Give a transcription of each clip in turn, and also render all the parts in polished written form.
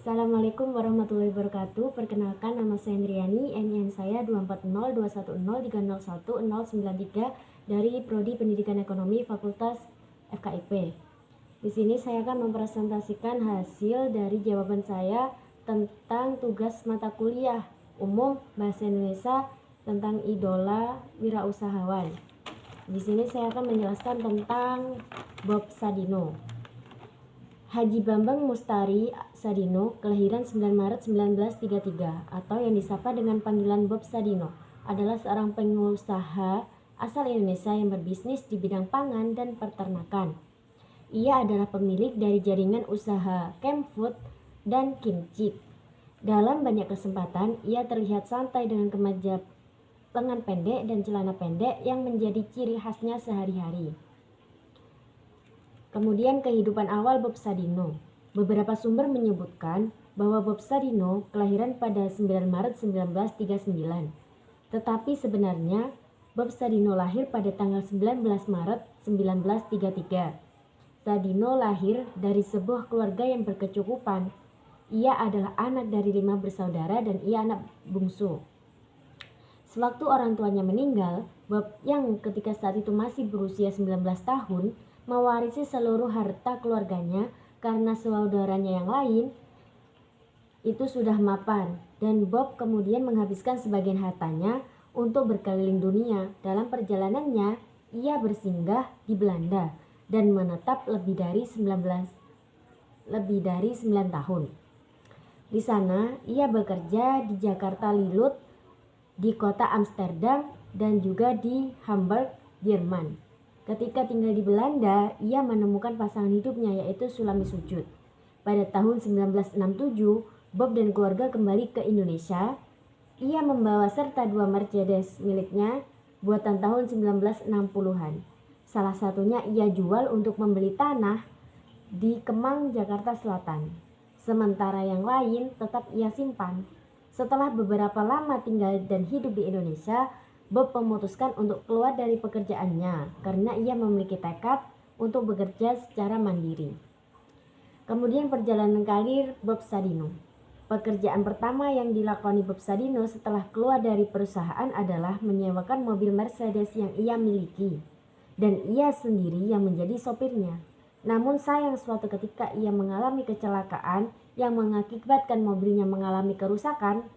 Assalamualaikum warahmatullahi wabarakatuh. Perkenalkan, nama saya Indriani, NIM saya 24021030109 dari Prodi Pendidikan Ekonomi Fakultas FKIP. Di sini saya akan mempresentasikan hasil dari jawaban saya tentang tugas mata kuliah umum Bahasa Indonesia tentang idola wirausahawan. Di sini saya akan menjelaskan tentang Bob Sadino. Haji Bambang Mustari Sadino, kelahiran 9 Maret 1933 atau yang disapa dengan panggilan Bob Sadino, adalah seorang pengusaha asal Indonesia yang berbisnis di bidang pangan dan peternakan. Ia adalah pemilik dari jaringan usaha Kemfood dan Kimchi. Dalam banyak kesempatan, ia terlihat santai dengan kemeja lengan pendek dan celana pendek yang menjadi ciri khasnya sehari-hari. Kemudian kehidupan awal Bob Sadino. Beberapa sumber menyebutkan bahwa Bob Sadino kelahiran pada 9 Maret 1939. Tetapi sebenarnya Bob Sadino lahir pada tanggal 19 Maret 1933. Sadino lahir dari sebuah keluarga yang berkecukupan. Ia adalah anak dari 5 bersaudara dan ia anak bungsu. Sewaktu orang tuanya meninggal, Bob yang ketika saat itu masih berusia 19 tahun mewarisi seluruh harta keluarganya karena saudaranya yang lain itu sudah mapan, dan Bob kemudian menghabiskan sebagian hartanya untuk berkeliling dunia. Dalam perjalanannya, ia bersinggah di Belanda dan menetap lebih dari 9 tahun. Di sana, ia bekerja di Jakarta Lilut, di kota Amsterdam, dan juga di Hamburg, Jerman. Ketika tinggal di Belanda, ia menemukan pasangan hidupnya yaitu Sulami Sujud. Pada tahun 1967, Bob dan keluarga kembali ke Indonesia. Ia membawa serta 2 Mercedes miliknya buatan tahun 1960-an. Salah satunya ia jual untuk membeli tanah di Kemang, Jakarta Selatan. Sementara yang lain tetap ia simpan. Setelah beberapa lama tinggal dan hidup di Indonesia, Bob memutuskan untuk keluar dari pekerjaannya karena ia memiliki tekad untuk bekerja secara mandiri. Kemudian perjalanan karir Bob Sadino. Pekerjaan pertama yang dilakoni Bob Sadino setelah keluar dari perusahaan adalah menyewakan mobil Mercedes yang ia miliki, dan ia sendiri yang menjadi sopirnya. Namun sayang, suatu ketika ia mengalami kecelakaan yang mengakibatkan mobilnya mengalami kerusakan.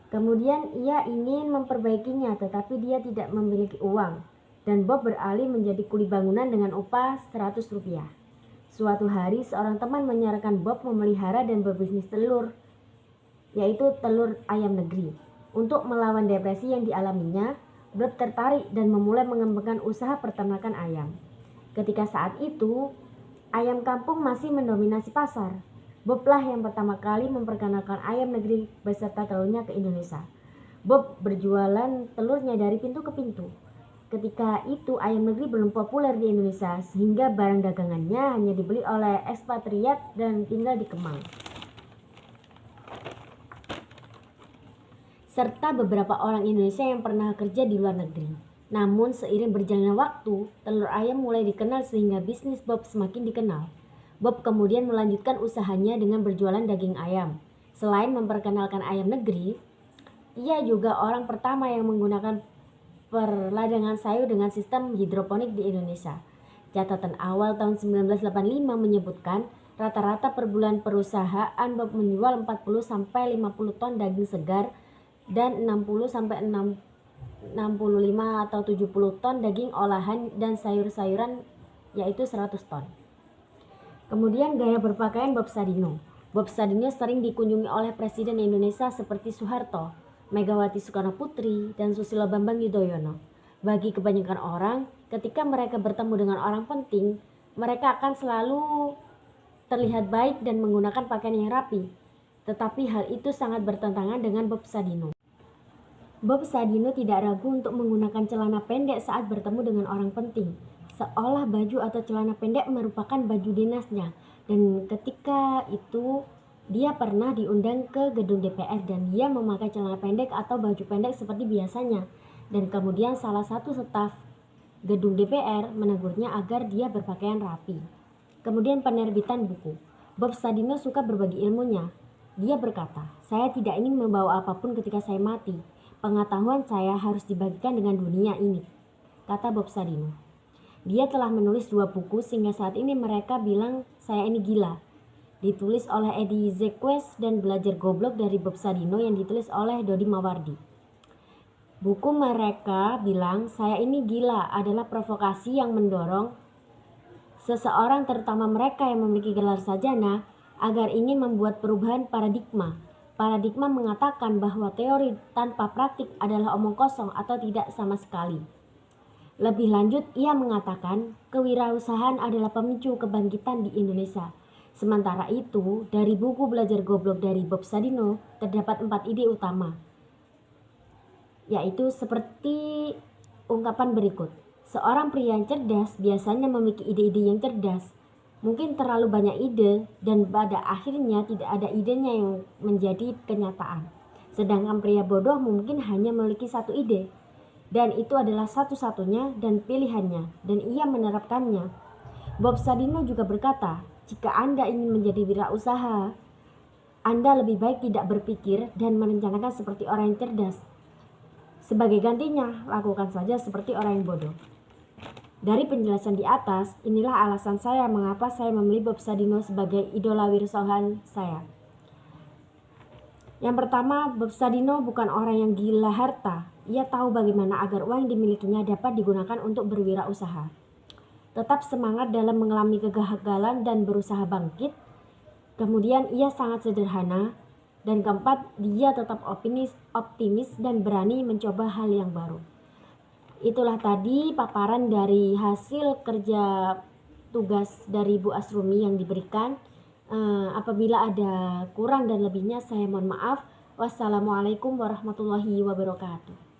Kemudian ia ingin memperbaikinya, tetapi dia tidak memiliki uang, dan Bob beralih menjadi kuli bangunan dengan upah Rp100. Suatu hari seorang teman menyarankan Bob memelihara dan berbisnis telur, yaitu telur ayam negeri. Untuk melawan depresi yang dialaminya, Bob tertarik dan memulai mengembangkan usaha peternakan ayam. Ketika saat itu, ayam kampung masih mendominasi pasar. Bob lah yang pertama kali memperkenalkan ayam negeri beserta telurnya ke Indonesia. Bob berjualan telurnya dari pintu ke pintu. Ketika itu ayam negeri belum populer di Indonesia, sehingga barang dagangannya hanya dibeli oleh ekspatriat dan tinggal di Kemang, serta beberapa orang Indonesia yang pernah kerja di luar negeri. Namun seiring berjalannya waktu, telur ayam mulai dikenal sehingga bisnis Bob semakin dikenal. Bob kemudian melanjutkan usahanya dengan berjualan daging ayam. Selain memperkenalkan ayam negeri, ia juga orang pertama yang menggunakan perladangan sayur dengan sistem hidroponik di Indonesia. Catatan awal tahun 1985 menyebutkan rata-rata per bulan perusahaan Bob menjual 40-50 ton daging segar dan 60-65 atau 70 ton daging olahan dan sayur-sayuran, yaitu 100 ton. Kemudian gaya berpakaian Bob Sadino. Bob Sadino sering dikunjungi oleh Presiden Indonesia seperti Soeharto, Megawati Soekarno Putri, dan Susilo Bambang Yudhoyono. Bagi kebanyakan orang, ketika mereka bertemu dengan orang penting, mereka akan selalu terlihat baik dan menggunakan pakaian yang rapi. Tetapi hal itu sangat bertentangan dengan Bob Sadino. Bob Sadino tidak ragu untuk menggunakan celana pendek saat bertemu dengan orang penting, seolah baju atau celana pendek merupakan baju dinasnya. Dan ketika itu dia pernah diundang ke gedung DPR dan dia memakai celana pendek atau baju pendek seperti biasanya. Dan kemudian salah satu staf gedung DPR menegurnya agar dia berpakaian rapi. Kemudian penerbitan buku. Bob Sadino suka berbagi ilmunya. Dia berkata, "Saya tidak ingin membawa apapun ketika saya mati. Pengetahuan saya harus dibagikan dengan dunia ini," kata Bob Sadino. Dia telah menulis 2 buku sehingga saat ini mereka bilang saya ini gila. Ditulis oleh Eddie Jacques dan Belajar Goblok dari Bob Sadino yang ditulis oleh Dodi Mawardi. Buku mereka bilang saya ini gila adalah provokasi yang mendorong seseorang, terutama mereka yang memiliki gelar sarjana, agar ingin membuat perubahan paradigma. Paradigma mengatakan bahwa teori tanpa praktik adalah omong kosong atau tidak sama sekali. Lebih lanjut, ia mengatakan kewirausahaan adalah pemicu kebangkitan di Indonesia. Sementara itu, dari buku Belajar Goblok dari Bob Sadino terdapat 4 ide utama, yaitu seperti ungkapan berikut. Seorang pria yang cerdas biasanya memiliki ide-ide yang cerdas. Mungkin terlalu banyak ide dan pada akhirnya tidak ada idenya yang menjadi kenyataan. Sedangkan pria bodoh mungkin hanya memiliki 1 ide dan itu adalah satu-satunya dan pilihannya dan ia menerapkannya. Bob Sadino juga berkata, jika Anda ingin menjadi wirausaha, Anda lebih baik tidak berpikir dan merencanakan seperti orang yang cerdas. Sebagai gantinya, lakukan saja seperti orang yang bodoh. Dari penjelasan di atas, inilah alasan saya mengapa saya memilih Bob Sadino sebagai idola wirausahaan saya. Yang pertama, Bob Sadino bukan orang yang gila harta. Ia tahu bagaimana agar uang yang dimilikinya dapat digunakan untuk berwirausaha. Tetap semangat dalam mengalami kegagalan dan berusaha bangkit. Kemudian ia sangat sederhana. Dan keempat, dia tetap optimis dan berani mencoba hal yang baru. Itulah tadi paparan dari hasil kerja tugas dari Bu Asrumi yang diberikan. Apabila ada kurang dan lebihnya saya mohon maaf. Wassalamualaikum warahmatullahi wabarakatuh.